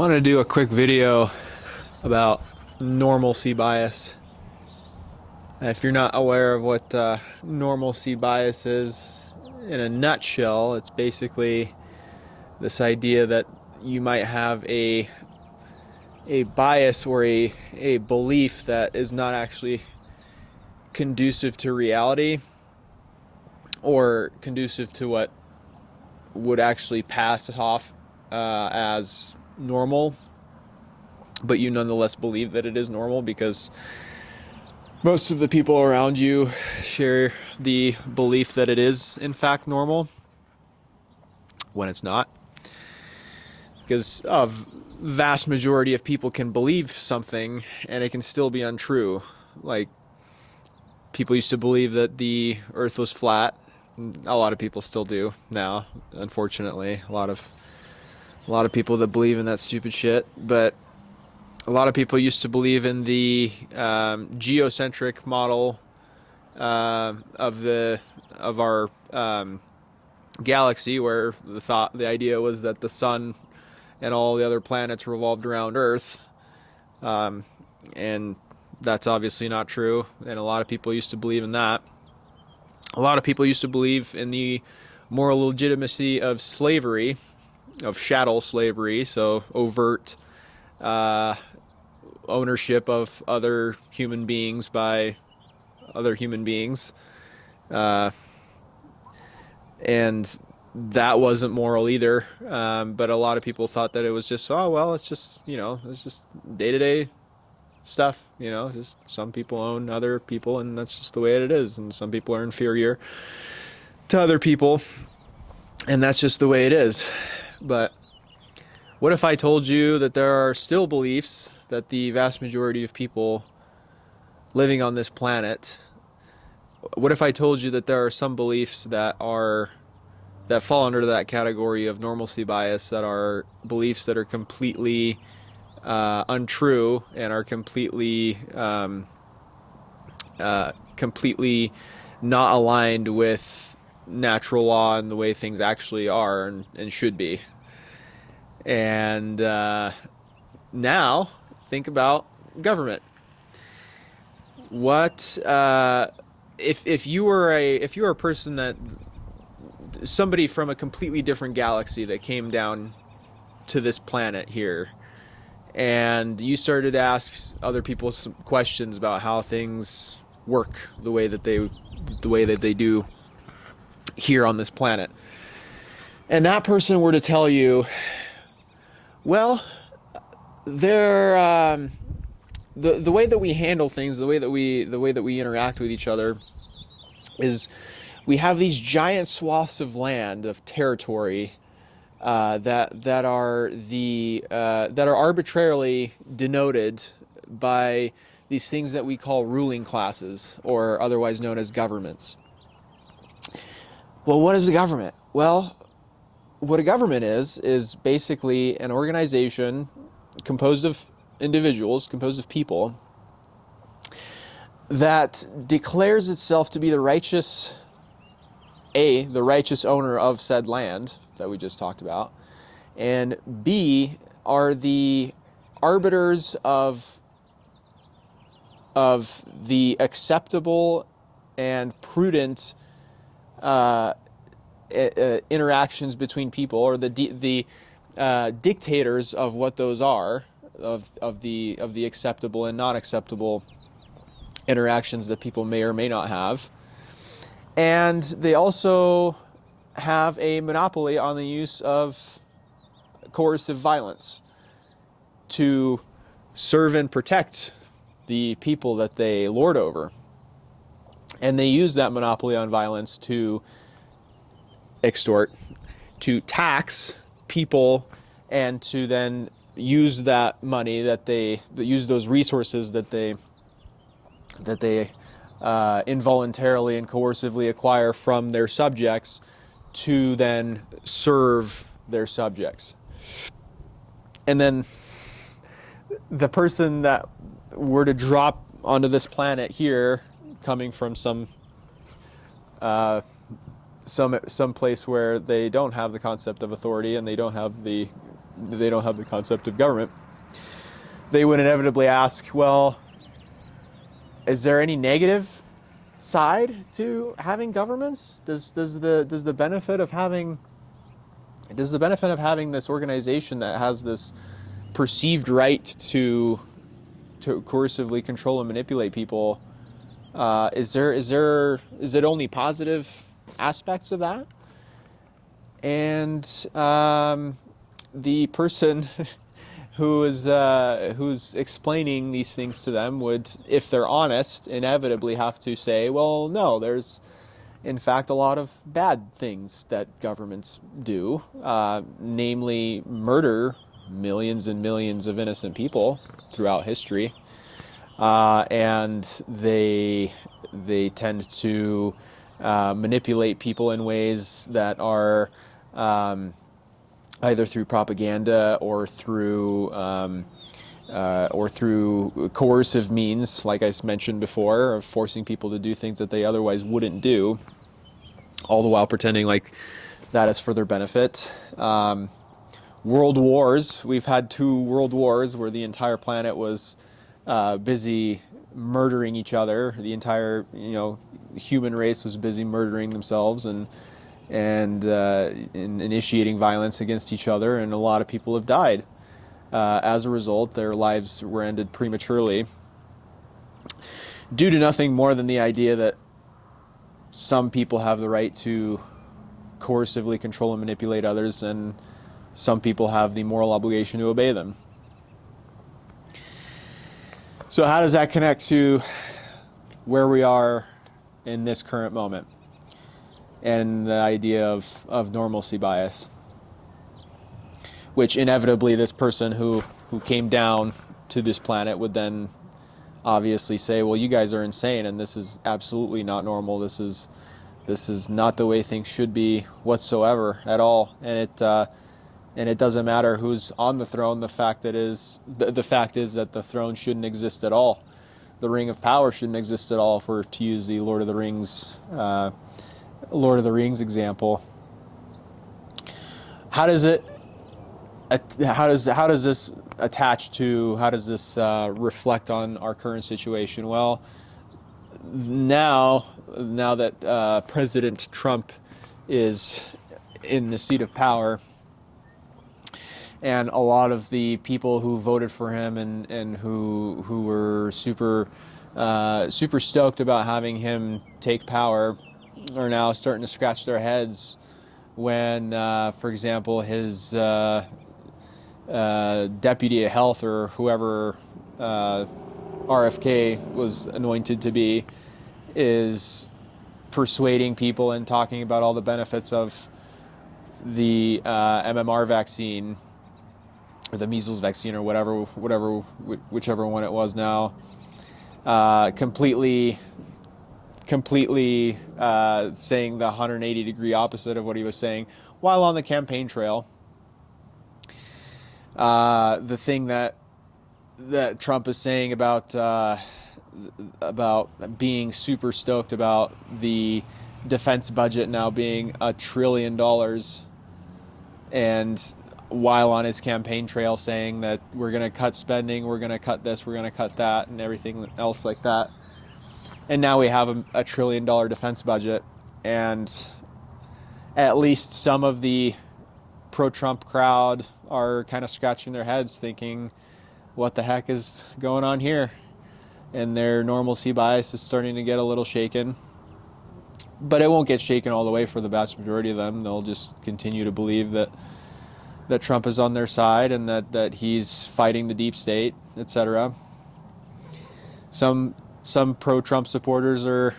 Want to do a quick video about normalcy bias. If you're not aware of what normalcy bias is, in a nutshell, it's basically this idea that you might have a bias or a belief that is not actually conducive to reality or conducive to what would actually pass off as normal, but you nonetheless believe that it is normal because most of the people around you share the belief that it is in fact normal when it's not. Because a vast majority of people can believe something and it can still be untrue. Like, people used to believe that the earth was flat. A lot of people still do now, unfortunately. A lot of people that believe in that stupid shit, but a lot of people used to believe in the geocentric model of our galaxy, where the idea was that the sun and all the other planets revolved around Earth, and that's obviously not true. And a lot of people used to believe in that. A lot of people used to believe in the moral legitimacy of slavery, of chattel slavery, so overt ownership of other human beings by other human beings, and that wasn't moral either. But a lot of people thought that it was just, oh well, it's just, it's just day-to-day stuff, just some people own other people and that's just the way it is, and some people are inferior to other people and that's just the way it is. But what if I told you that there are still beliefs that the vast majority of people living on this planet, what if I told you that there are some beliefs that fall under that category of normalcy bias, that are beliefs that are completely untrue and are completely not aligned with natural law and the way things actually are and should be? And now think about government. What if you were a person, that somebody from a completely different galaxy that came down to this planet here, and you started to ask other people some questions about how things work the way that they do here on this planet, and that person were to tell you, well, the way that we handle things, the way that we interact with each other, is we have these giant swaths of land, of territory, that are arbitrarily denoted by these things that we call ruling classes, or otherwise known as governments. Well, what is a government? Well, what a government is basically an organization composed of individuals, composed of people, that declares itself to be the righteous owner of said land that we just talked about, and B, are the arbiters of the acceptable and prudent interactions between people, or the dictators of what those are, of the acceptable and not acceptable interactions that people may or may not have. And they also have a monopoly on the use of coercive violence to serve and protect the people that they lord over. And they use that monopoly on violence to extort, to tax people, and to then use that money use those resources that they involuntarily and coercively acquire from their subjects, to then serve their subjects. And then the person that were to drop onto this planet here, coming from some place where they don't have the concept of authority and they don't have the they don't have the concept of government, they would inevitably ask, well, is there any negative side to having governments? Does the benefit of having this organization that has this perceived right to coercively control and manipulate people, is it only positive aspects of that? And the person who's explaining these things to them would, if they're honest, inevitably have to say, well, no, there's in fact a lot of bad things that governments do, namely murder millions and millions of innocent people throughout history, and they tend to manipulate people in ways that are either through propaganda or through coercive means, like I mentioned before, of forcing people to do things that they otherwise wouldn't do, all the while pretending like that is for their benefit. World wars, we've had 2 world wars where the entire planet was busy murdering each other. The entire, human race was busy murdering themselves and initiating violence against each other, and a lot of people have died. As a result, their lives were ended prematurely due to nothing more than the idea that some people have the right to coercively control and manipulate others, and some people have the moral obligation to obey them. So how does that connect to where we are in this current moment and the idea of normalcy bias, which inevitably this person who came down to this planet would then obviously say, well, you guys are insane and this is absolutely not normal. This is not the way things should be whatsoever at all. And it doesn't matter who's on the throne. The fact is that the throne shouldn't exist at all. The Ring of Power shouldn't exist at all, if we're to use the Lord of the Rings example. How does this reflect on our current situation? Well, now that President Trump is in the seat of power, and a lot of the people who voted for him and who were super stoked about having him take power are now starting to scratch their heads when, for example, his deputy of health or whoever RFK was anointed to be is persuading people and talking about all the benefits of the MMR vaccine or the measles vaccine or whichever one it was now, completely saying the 180-degree opposite of what he was saying while on the campaign trail. The thing that Trump is saying about being super stoked about the defense budget now being $1 trillion, and while on his campaign trail saying that we're going to cut spending, we're going to cut this, we're going to cut that, and everything else like that. And now we have a $1 trillion defense budget, and at least some of the pro-Trump crowd are kind of scratching their heads thinking, what the heck is going on here? And their normalcy bias is starting to get a little shaken. But it won't get shaken all the way for the vast majority of them. They'll just continue to believe that Trump is on their side and that he's fighting the deep state, etc. Some pro-Trump supporters are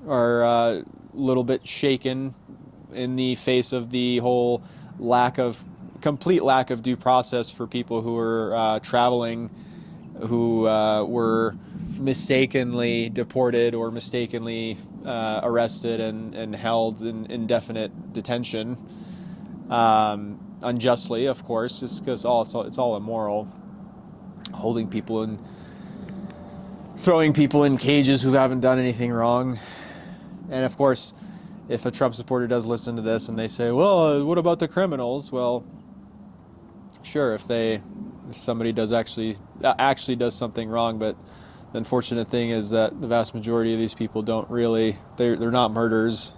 a little bit shaken in the face of the whole complete lack of due process for people who are traveling, who were mistakenly deported or mistakenly arrested and held in indefinite detention, unjustly, of course, just because it's all immoral. Holding people and throwing people in cages who haven't done anything wrong. And of course, if a Trump supporter does listen to this and they say, well, what about the criminals? Well, Sure, if somebody does actually does something wrong, but the unfortunate thing is that the vast majority of these people don't really, they're not murderers.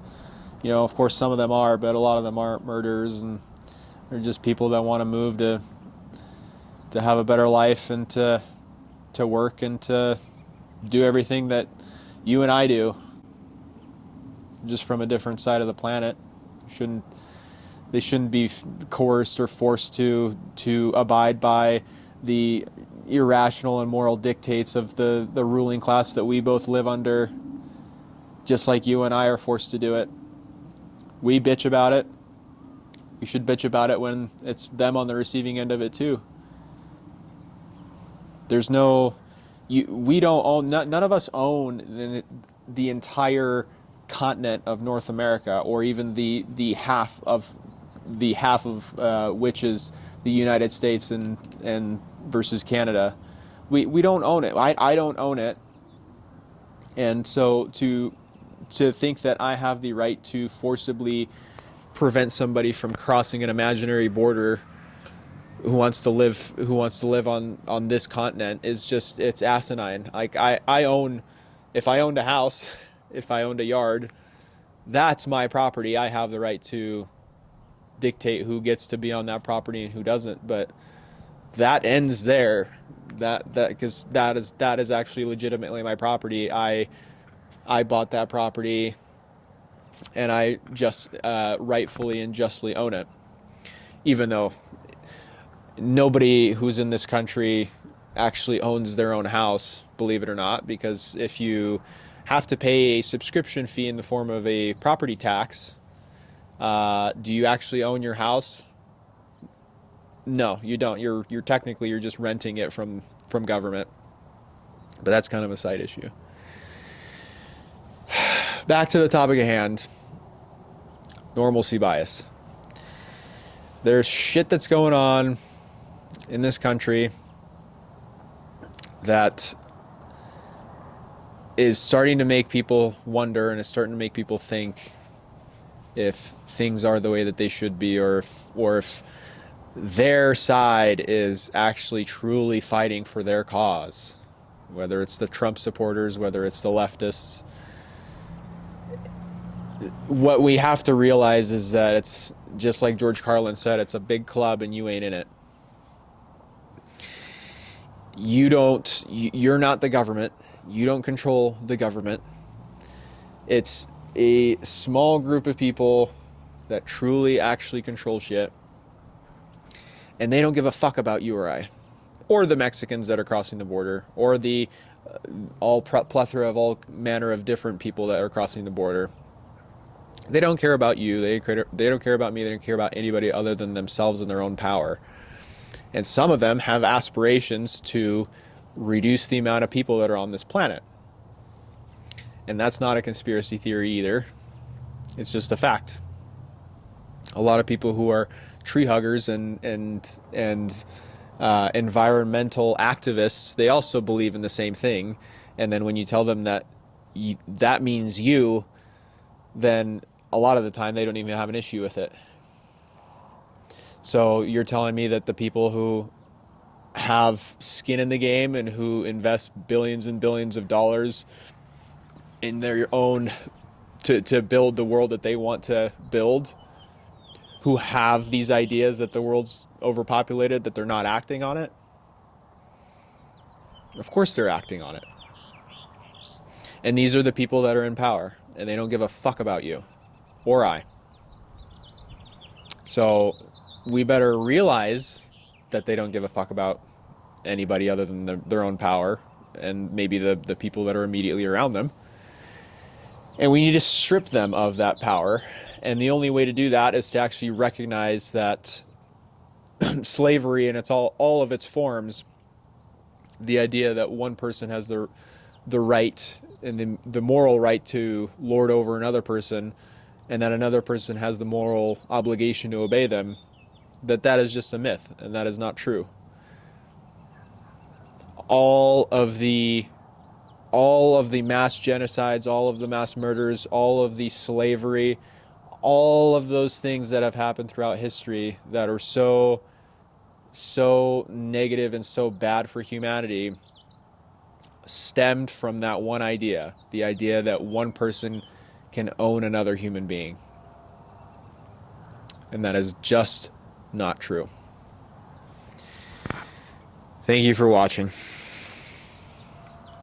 Of course some of them are, but a lot of them aren't murderers, and they're just people that want to move to have a better life and to work and to do everything that you and I do, just from a different side of the planet. They shouldn't be coerced or forced to abide by the irrational and moral dictates of the ruling class that we both live under, just like you and I are forced to do it. We bitch about it. We should bitch about it when it's them on the receiving end of it too. We don't own, none of us own the entire continent of North America, or even the half of which is the United States and versus Canada. We don't own it. I don't own it. And so to think that I have the right to forcibly prevent somebody from crossing an imaginary border who wants to live on this continent is just, it's asinine. Like if I owned a house, if I owned a yard, that's my property. I have the right to dictate who gets to be on that property and who doesn't. But that ends there. Because that is actually legitimately my property. I bought that property, and I just rightfully and justly own it, even though nobody who's in this country actually owns their own house, believe it or not, because if you have to pay a subscription fee in the form of a property tax, do you actually own your house? No, you don't. You're technically just renting it from government. But that's kind of a side issue. Back to the topic at hand. Normalcy bias. There's shit that's going on in this country that is starting to make people wonder, and is starting to make people think if things are the way that they should be, or if their side is actually truly fighting for their cause, whether it's the Trump supporters, whether it's the leftists. What we have to realize is that it's just like George Carlin said, it's a big club and you ain't in it. You're not the government. You don't control the government. It's a small group of people that truly actually control shit. And they don't give a fuck about you or I, or the Mexicans that are crossing the border, or the plethora of all manner of different people that are crossing the border. They don't care about you. They don't care about me. They don't care about anybody other than themselves and their own power. And some of them have aspirations to reduce the amount of people that are on this planet. And that's not a conspiracy theory either. It's just a fact. A lot of people who are tree huggers and environmental activists, they also believe in the same thing. And then when you tell them that that means you, then a lot of the time they don't even have an issue with it. So you're telling me that the people who have skin in the game and who invest billions and billions of dollars in their own to build the world that they want to build, who have these ideas that the world's overpopulated, that they're not acting on it? Of course they're acting on it. And these are the people that are in power, and they don't give a fuck about you or I. So we better realize that they don't give a fuck about anybody other than their own power and maybe the people that are immediately around them. And we need to strip them of that power. And the only way to do that is to actually recognize that slavery in all of its forms, the idea that one person has the right and the moral right to lord over another person, and that another person has the moral obligation to obey them, that is just a myth, and that is not true. All of the mass genocides, all of the mass murders, all of the slavery, all of those things that have happened throughout history that are so so negative and so bad for humanity stemmed from that one idea, the idea that one person can own another human being. And that is just not true. Thank you for watching.